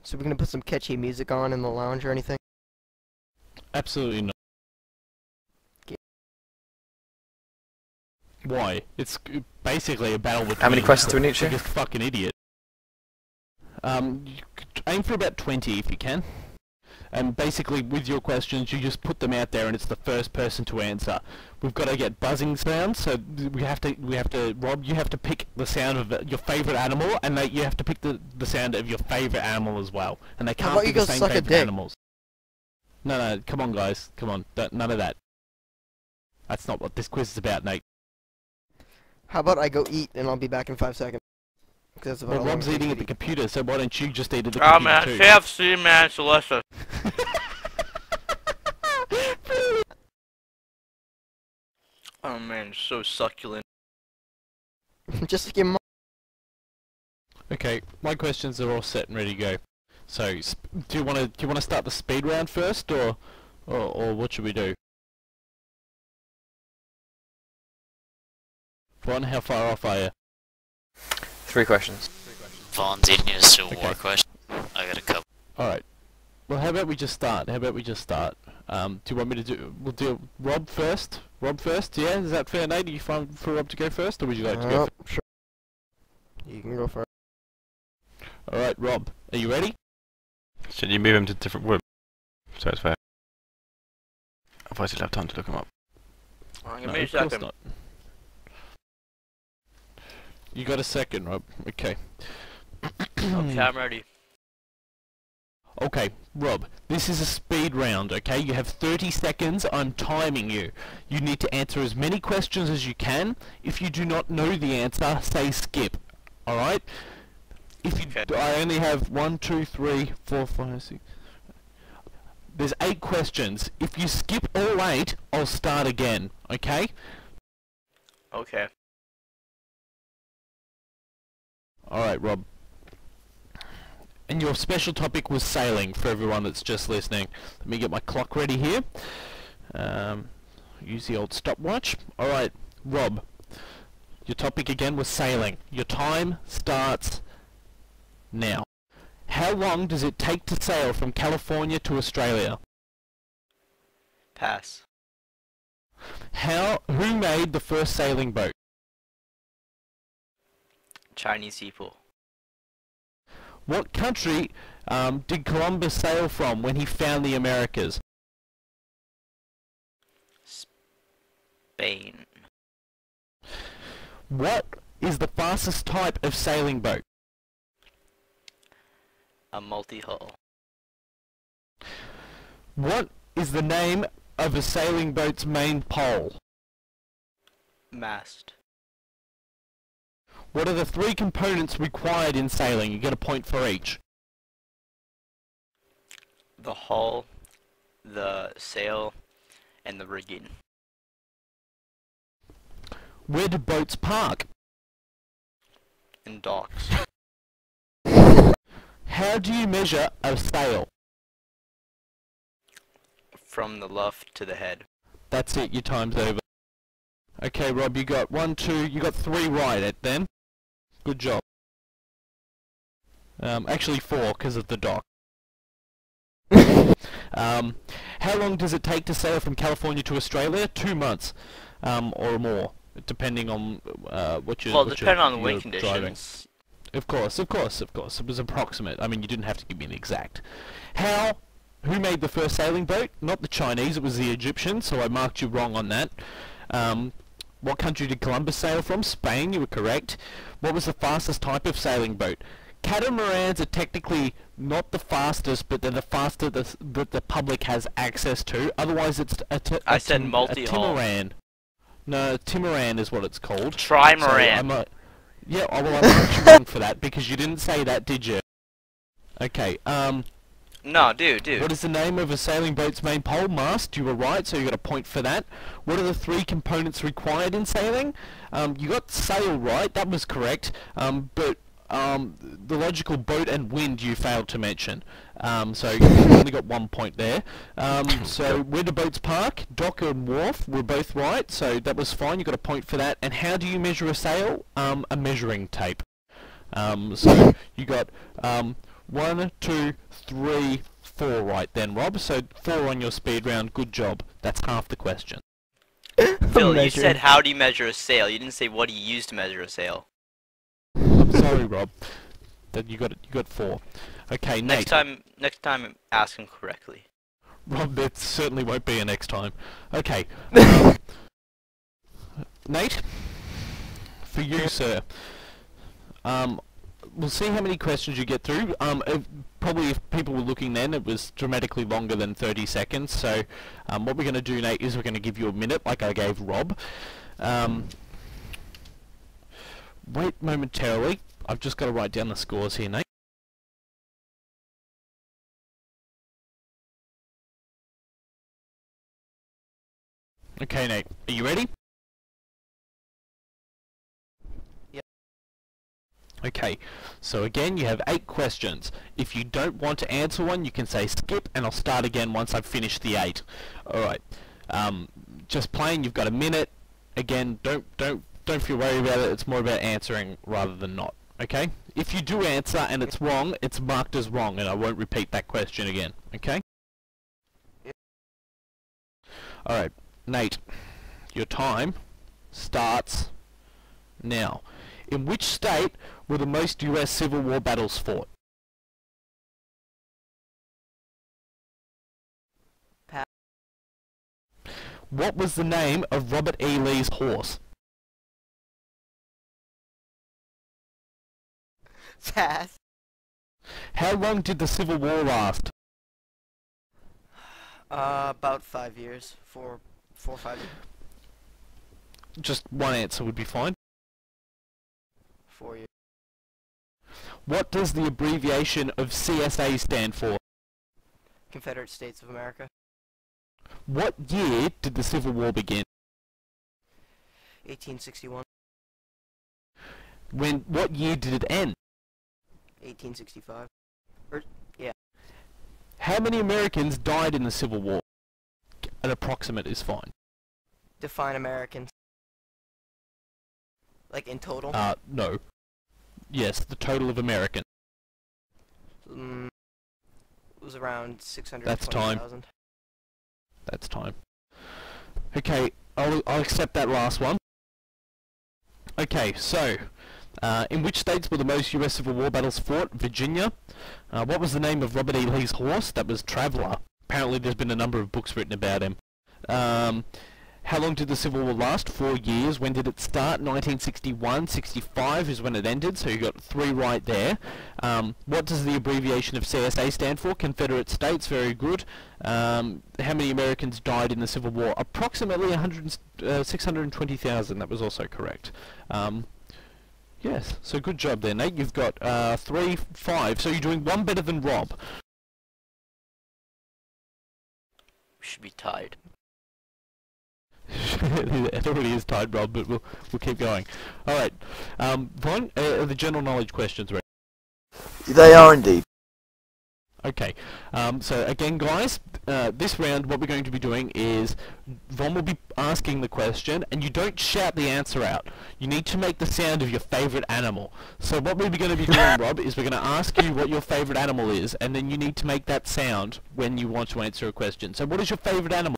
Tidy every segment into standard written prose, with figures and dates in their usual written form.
So we're gonna put some catchy music on in the lounge or anything? Absolutely not. Why? It's basically a battle between... How many questions do we need, the biggest fucking idiot. You could aim for about 20 if you can. And basically, with your questions, you just put them out there, and it's the first person to answer. We've got to get buzzing sounds, so we have to. Rob, you have to pick the sound of your favorite animal, and you have to pick the sound of your favorite animal as well. And they can't be the same favorite animals. No, come on, guys, come on, none of that. That's not what this quiz is about, Nate. How about I go eat, and I'll be back in 5 seconds? Because well, Rob's eating at the computer, so why don't you just eat at the computer Oh man, too? KFC, man, Celeste. Oh man, so succulent. Just like your mom. Okay, my questions are all set and ready to go. So, do you want to start the speed round first, or what should we do? Vaughn, how far off are you? 3 questions. Vaughn's eating a Civil War question. I got a couple. Alright. Well, how about we just start? Do you want me to do... We'll do Rob first? Rob first, yeah? Is that fair, Nate? Are you fine for Rob to go first, or would you like to go first? Sure. You can go first. Alright, Rob. Are you ready? Should you move him to different wood? So it's fair. Otherwise you'll have time to look him up. Give me a second. Not. You got a second, Rob. Okay. Okay, I'm ready. Okay, Rob, this is a speed round, okay? You have 30 seconds, I'm timing you. You need to answer as many questions as you can. If you do not know the answer, say skip. Alright? If you, Okay. I only have 1, 2, 3, 4, 5, 6... There's 8 questions. If you skip all 8, I'll start again, okay? Okay. Alright, Rob. And your special topic was sailing, for everyone that's just listening. Let me get my clock ready here. Use the old stopwatch. Alright, Rob. Your topic again was sailing. Your time starts now. How long does it take to sail from California to Australia? Pass. Who made the first sailing boat? Chinese people. What country did Columbus sail from when he found the Americas? Spain. What is the fastest type of sailing boat? A multi-hull. What is the name of a sailing boat's main pole? Mast. What are the 3 components required in sailing? You get a point for each. The hull, the sail, and the rigging. Where do boats park? In docks. How do you measure a sail? From the luff to the head. That's it, your time's over. Okay, Rob, you got 1, 2, you got 3 right then. Good job. Actually 4, because of the dock. How long does it take to sail from California to Australia? 2 months, or more, depending on what you're Depending on the wind driving. conditions. Of course. It was approximate. I mean, you didn't have to give me an exact. Who made the first sailing boat? Not the Chinese, it was the Egyptians, so I marked you wrong on that. What country did Columbus sail from? Spain, you were correct. What was the fastest type of sailing boat? Catamarans are technically not the fastest, but they're the fastest that the public has access to. Otherwise, it's I said multi-hull. A Timaran. No, Timaran is what it's called. Trimaran. So yeah, well, I marked you wrong for that, because you didn't say that, did you? Okay, No, dude. What is the name of a sailing boat's main pole? Mast. You were right, so you got a point for that. What are the 3 components required in sailing? You got sail right, that was correct. But the logical boat and wind you failed to mention. So you only got 1 point there. So where do boats park? Dock and wharf were both right, so that was fine. You got a point for that. And how do you measure a sail? A measuring tape. So you got 1, 2, 3, 4 right then, Rob. So 4 on your speed round. Good job. That's half the question. Phil, you Measure. said how do you measure a sail? You didn't say what do you use to measure a sail. I'm sorry, Rob. That you got 4. Okay, Nate. Next time, ask him correctly. Rob, there certainly won't be a next time. Okay. Nate, for you, sir. We'll see how many questions you get through. Probably if people were looking then, it was dramatically longer than 30 seconds. So what we're going to do, Nate, is we're going to give you a minute, like I gave Rob. Wait momentarily. I've just got to write down the scores here, Nate. Okay, Nate, are you ready? Yep. Okay, so again, you have 8 questions. If you don't want to answer one, you can say skip, and I'll start again once I've finished the 8. Alright, just plain, you've got a minute. Again, don't feel worried about it, it's more about answering rather than not, okay? If you do answer and it's wrong, it's marked as wrong, and I won't repeat that question again, okay? Yep. Alright, Nate, your time starts now. In which state were the most US Civil War battles fought? Pass. What was the name of Robert E. Lee's horse? Pass. How long did the Civil War last? About 5 years. 4 or 5 years. Just one answer would be fine. 4 years. What does the abbreviation of CSA stand for? Confederate States of America. What year did the Civil War begin? 1861. What year did it end? 1865. How many Americans died in the Civil War? An approximate is fine. Define Americans. Like in total? No. Yes, the total of Americans. It was around 620,000. That's time. That's time. Okay, I'll accept that last one. Okay, so, in which states were the most US Civil War battles fought? Virginia. What was the name of Robert E. Lee's horse? That was Traveller. Apparently there's been a number of books written about him. How long did the Civil War last? 4 years. When did it start? 1961. 65 is when it ended, so you got 3 right there. What does the abbreviation of CSA stand for? Confederate States. Very good. How many Americans died in the Civil War? Approximately 620,000. That was also correct. Yes, so good job there, Nate. You've got 3, 5. So you're doing one better than Rob. We should be tied. It already is tied, Rob, but we'll keep going. Alright, Vaughn, are the general knowledge questions ready? They are indeed. Okay, so again guys, this round what we're going to be doing is Von will be asking the question and you don't shout the answer out. You need to make the sound of your favourite animal. So what we're going to be doing, Rob, is we're going to ask you what your favourite animal is and then you need to make that sound when you want to answer a question. So what is your favourite animal?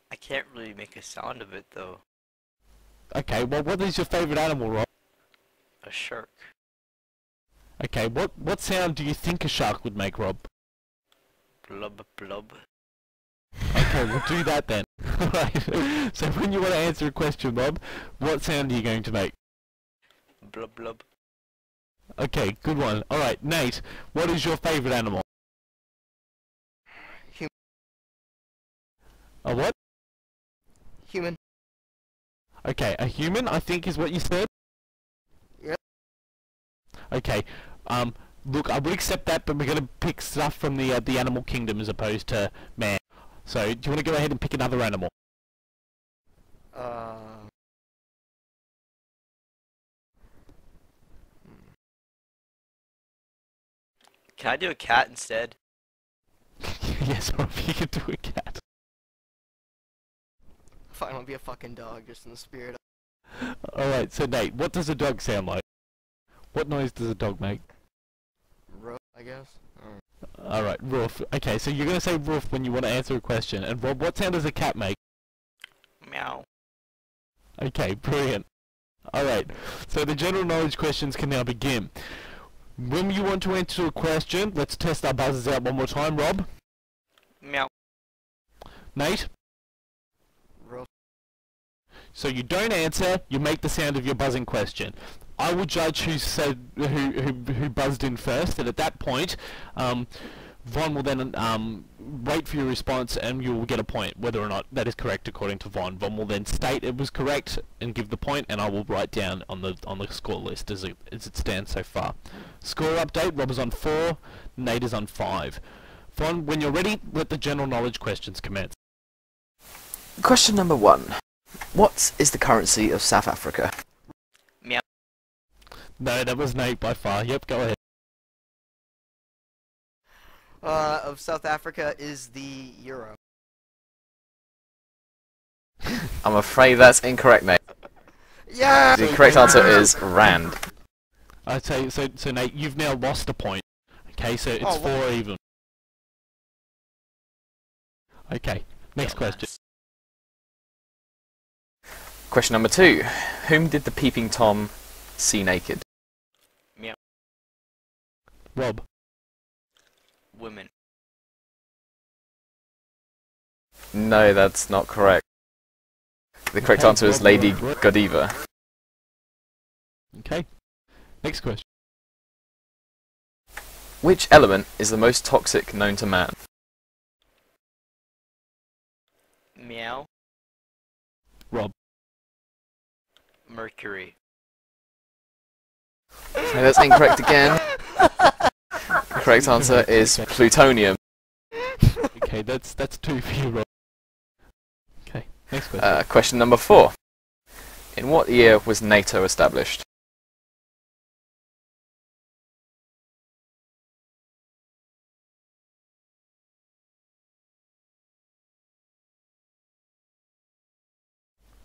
I can't really make a sound of it though. Okay, well what is your favourite animal, Rob? A shark. Okay, what sound do you think a shark would make, Rob? Blub blub. Okay, we'll do that then. Alright, so when you want to answer a question, Rob, what sound are you going to make? Blub blub. Okay, good one. Alright, Nate, what is your favourite animal? Human. A what? Human. Okay, a human, I think is what you said? Yep. Okay, look, I would accept that, but we're going to pick stuff from the animal kingdom as opposed to man. So, do you want to go ahead and pick another animal? Can I do a cat instead? Yes, Rob, you can do a cat. Fine, I'll be a fucking dog, just in the spirit. Alright, so Nate, what does a dog sound like? What noise does a dog make? Rough, I guess. Alright, roof. Okay, so you're gonna say roof when you want to answer a question. And Rob, what sound does a cat make? Meow. Okay, brilliant. Alright, so the general knowledge questions can now begin. When you want to answer a question, let's test our buzzers out one more time, Rob. Meow. Nate? Rough. So you don't answer, you make the sound of your buzzing question. I will judge who buzzed in first, and at that point, Von will then wait for your response, and you will get a point, whether or not that is correct according to Von. Von will then state it was correct and give the point, and I will write down on the score list as it stands so far. Score update: Rob is on 4, Nate is on 5. Von, when you're ready, let the general knowledge questions commence. Question number 1. What is the currency of South Africa? Meow. No, that was Nate by far. Yep, go ahead. Of South Africa is the euro. I'm afraid that's incorrect, mate. Yeah! The correct answer is rand. I'd say, so Nate, you've now lost a point. Okay, so it's Oh, 4 even. Okay, next Dumbass. question. Question number 2. Whom did the peeping Tom see naked? Meow. Rob. Women. No, that's not correct. The correct Okay, answer is Rob, Lady Rob. Godiva. Okay, next question. Which element is the most toxic known to man? Meow. Rob. Mercury. No, that's incorrect again. The correct answer is plutonium. Okay, that's 2 for you, Rob. Okay, next question. Question number 4. In what year was NATO established?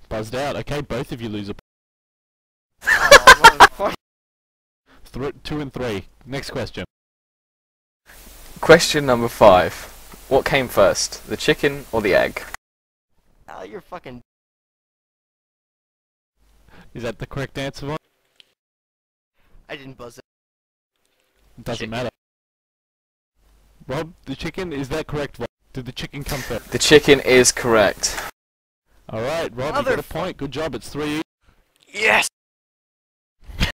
Buzzed out. Okay, both of you lose a Oh, motherfucker. 2 and 3. Next question. Question number 5. What came first, the chicken or the egg? Oh, you're fucking... Is that the correct answer, Von? I didn't buzz it. Doesn't Chicken. matter. Rob, the chicken, is that correct, Von? Did the chicken come first? The chicken is correct. Alright, Rob, you got a point. Good job, it's 3. Yes!